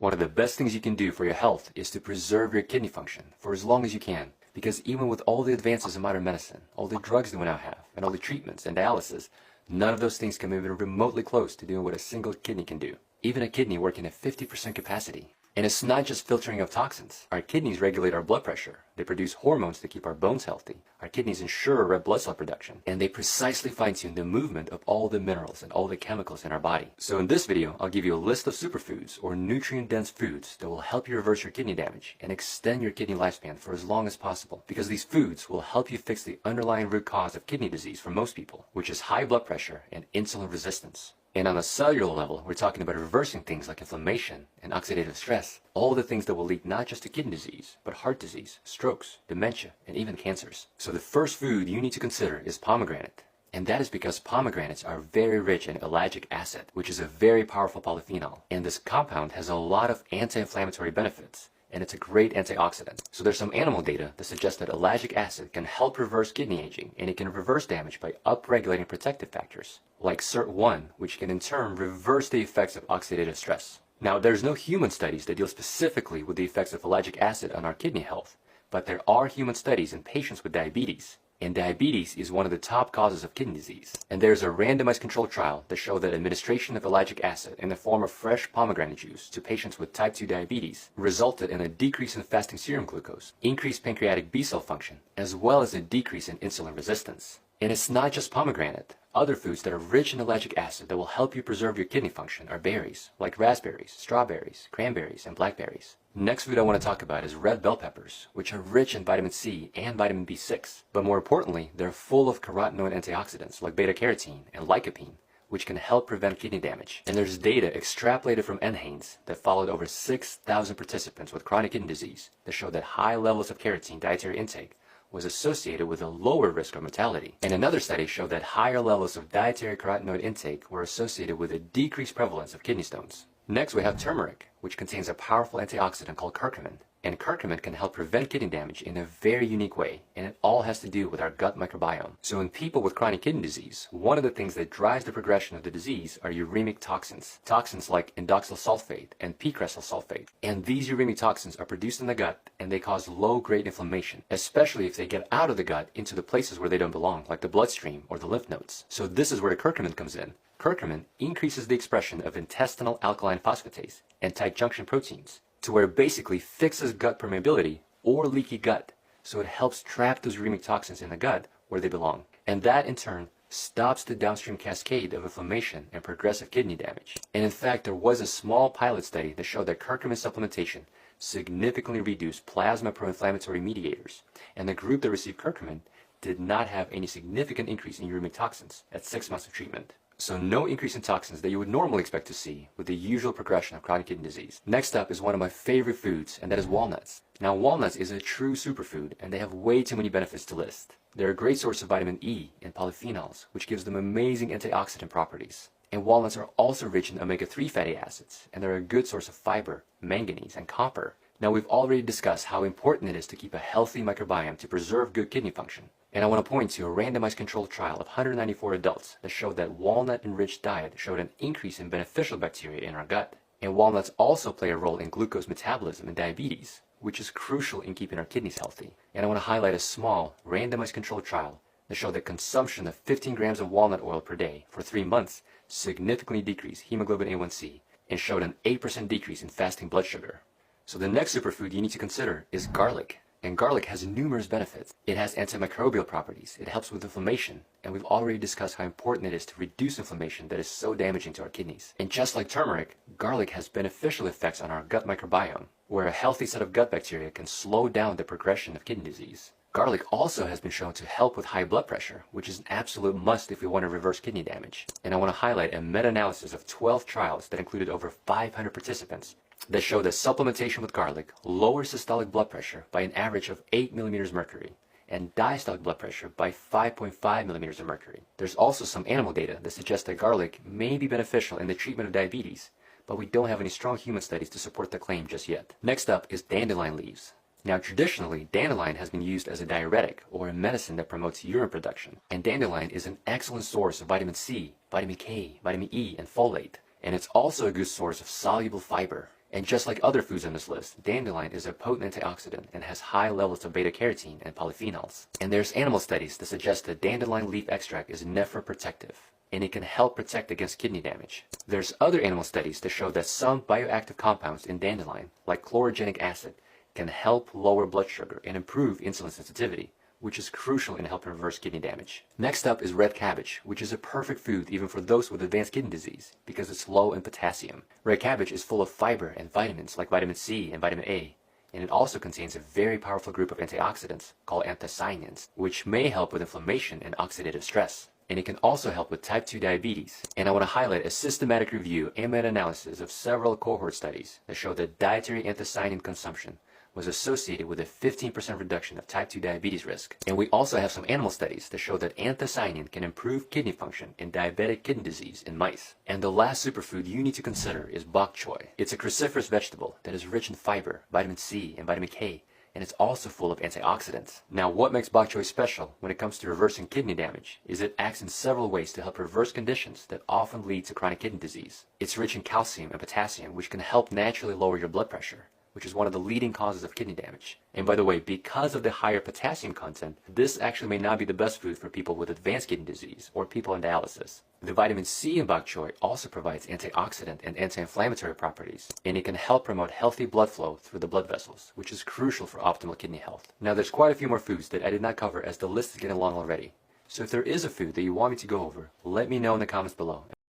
One of the best things you can do for your health is to preserve your kidney function for as long as you can. Because even with all the advances in modern medicine, all the drugs that we now have, and all the treatments and dialysis, none of those things come even remotely close to doing what a single kidney can do. Even a kidney working at 50% capacity. And it's not just filtering of toxins. Our kidneys regulate our blood pressure. They produce hormones to keep our bones healthy. Our kidneys ensure red blood cell production. And they precisely fine-tune the movement of all the minerals and all the chemicals in our body. So in this video, I'll give you a list of superfoods or nutrient-dense foods that will help you reverse your kidney damage and extend your kidney lifespan for as long as possible. Because these foods will help you fix the underlying root cause of kidney disease for most people, which is high blood pressure and insulin resistance. And on a cellular level, we're talking about reversing things like inflammation and oxidative stress, all the things that will lead not just to kidney disease, but heart disease, strokes, dementia, and even cancers. So the first food you need to consider is pomegranate. And that is because pomegranates are very rich in ellagic acid, which is a very powerful polyphenol. And this compound has a lot of anti-inflammatory benefits. And it's a great antioxidant. So there's some animal data that suggests that ellagic acid can help reverse kidney aging, and it can reverse damage by upregulating protective factors, like SIRT1, which can in turn reverse the effects of oxidative stress. Now, there's no human studies that deal specifically with the effects of ellagic acid on our kidney health, but there are human studies in patients with diabetes. And diabetes is one of the top causes of kidney disease. And there's a randomized controlled trial that showed that administration of ellagic acid in the form of fresh pomegranate juice to patients with type 2 diabetes resulted in a decrease in fasting serum glucose, increased pancreatic B-cell function, as well as a decrease in insulin resistance. And it's not just pomegranate. Other foods that are rich in ellagic acid that will help you preserve your kidney function are berries, like raspberries, strawberries, cranberries, and blackberries. Next food I want to talk about is red bell peppers, which are rich in vitamin C and vitamin B6. But more importantly, they're full of carotenoid antioxidants like beta-carotene and lycopene, which can help prevent kidney damage. And there's data extrapolated from NHANES that followed over 6,000 participants with chronic kidney disease that showed that high levels of carotene dietary intake was associated with a lower risk of mortality. And another study showed that higher levels of dietary carotenoid intake were associated with a decreased prevalence of kidney stones. Next, we have turmeric, which contains a powerful antioxidant called curcumin. And curcumin can help prevent kidney damage in a very unique way, and it all has to do with our gut microbiome. So in people with chronic kidney disease, one of the things that drives the progression of the disease are uremic toxins. Toxins like indoxyl sulfate and p-cressyl sulfate. And these uremic toxins are produced in the gut, and they cause low-grade inflammation, especially if they get out of the gut into the places where they don't belong, like the bloodstream or the lymph nodes. So this is where the curcumin comes in. Curcumin increases the expression of intestinal alkaline phosphatase and tight junction proteins, to where it basically fixes gut permeability or leaky gut, so it helps trap those uremic toxins in the gut where they belong. And that in turn stops the downstream cascade of inflammation and progressive kidney damage. And in fact, there was a small pilot study that showed that curcumin supplementation significantly reduced plasma pro-inflammatory mediators, and the group that received curcumin did not have any significant increase in uremic toxins at 6 months of treatment. So no increase in toxins that you would normally expect to see with the usual progression of chronic kidney disease. Next up is one of my favorite foods, and that is walnuts. Now, walnuts is a true superfood, and they have way too many benefits to list. They're a great source of vitamin E and polyphenols, which gives them amazing antioxidant properties. And walnuts are also rich in omega-3 fatty acids, and they're a good source of fiber, manganese, and copper. Now, we've already discussed how important it is to keep a healthy microbiome to preserve good kidney function. And I want to point to a randomized controlled trial of 194 adults that showed that walnut-enriched diet showed an increase in beneficial bacteria in our gut. And walnuts also play a role in glucose metabolism in diabetes, which is crucial in keeping our kidneys healthy. And I want to highlight a small, randomized controlled trial that showed that consumption of 15 grams of walnut oil per day for 3 months significantly decreased hemoglobin A1C and showed an 8% decrease in fasting blood sugar. So the next superfood you need to consider is garlic. And garlic has numerous benefits. It has antimicrobial properties, it helps with inflammation, and we've already discussed how important it is to reduce inflammation that is so damaging to our kidneys. And just like turmeric, garlic has beneficial effects on our gut microbiome, where a healthy set of gut bacteria can slow down the progression of kidney disease. Garlic also has been shown to help with high blood pressure, which is an absolute must if we want to reverse kidney damage. And I want to highlight a meta-analysis of 12 trials that included over 500 participants that show that supplementation with garlic lowers systolic blood pressure by an average of 8 millimeters mercury and diastolic blood pressure by 5.5 millimeters of mercury. There's also some animal data that suggests that garlic may be beneficial in the treatment of diabetes, but we don't have any strong human studies to support the claim just yet. Next up is dandelion leaves. Now, traditionally, dandelion has been used as a diuretic or a medicine that promotes urine production, and dandelion is an excellent source of vitamin C, vitamin K, vitamin E, and folate. And it's also a good source of soluble fiber. And just like other foods on this list, dandelion is a potent antioxidant and has high levels of beta-carotene and polyphenols. And there's animal studies that suggest that dandelion leaf extract is nephroprotective, and it can help protect against kidney damage. There's other animal studies that show that some bioactive compounds in dandelion, like chlorogenic acid, can help lower blood sugar and improve insulin sensitivity, which is crucial in helping reverse kidney damage. Next up is red cabbage, which is a perfect food even for those with advanced kidney disease because it's low in potassium. Red cabbage is full of fiber and vitamins like vitamin C and vitamin A, and it also contains a very powerful group of antioxidants called anthocyanins, which may help with inflammation and oxidative stress. And it can also help with type 2 diabetes. And I want to highlight a systematic review and meta-analysis of several cohort studies that show that dietary anthocyanin consumption was associated with a 15% reduction of type 2 diabetes risk. And we also have some animal studies that show that anthocyanin can improve kidney function in diabetic kidney disease in mice. And the last superfood you need to consider is bok choy. It's a cruciferous vegetable that is rich in fiber, vitamin C, and vitamin K, and it's also full of antioxidants. Now, what makes bok choy special when it comes to reversing kidney damage is it acts in several ways to help reverse conditions that often lead to chronic kidney disease. It's rich in calcium and potassium, which can help naturally lower your blood pressure, which is one of the leading causes of kidney damage. And by the way, because of the higher potassium content, this actually may not be the best food for people with advanced kidney disease or people on dialysis. The vitamin C in bok choy also provides antioxidant and anti-inflammatory properties, and it can help promote healthy blood flow through the blood vessels, which is crucial for optimal kidney health. Now, there's quite a few more foods that I did not cover as the list is getting long already. So if there is a food that you want me to go over, let me know in the comments below.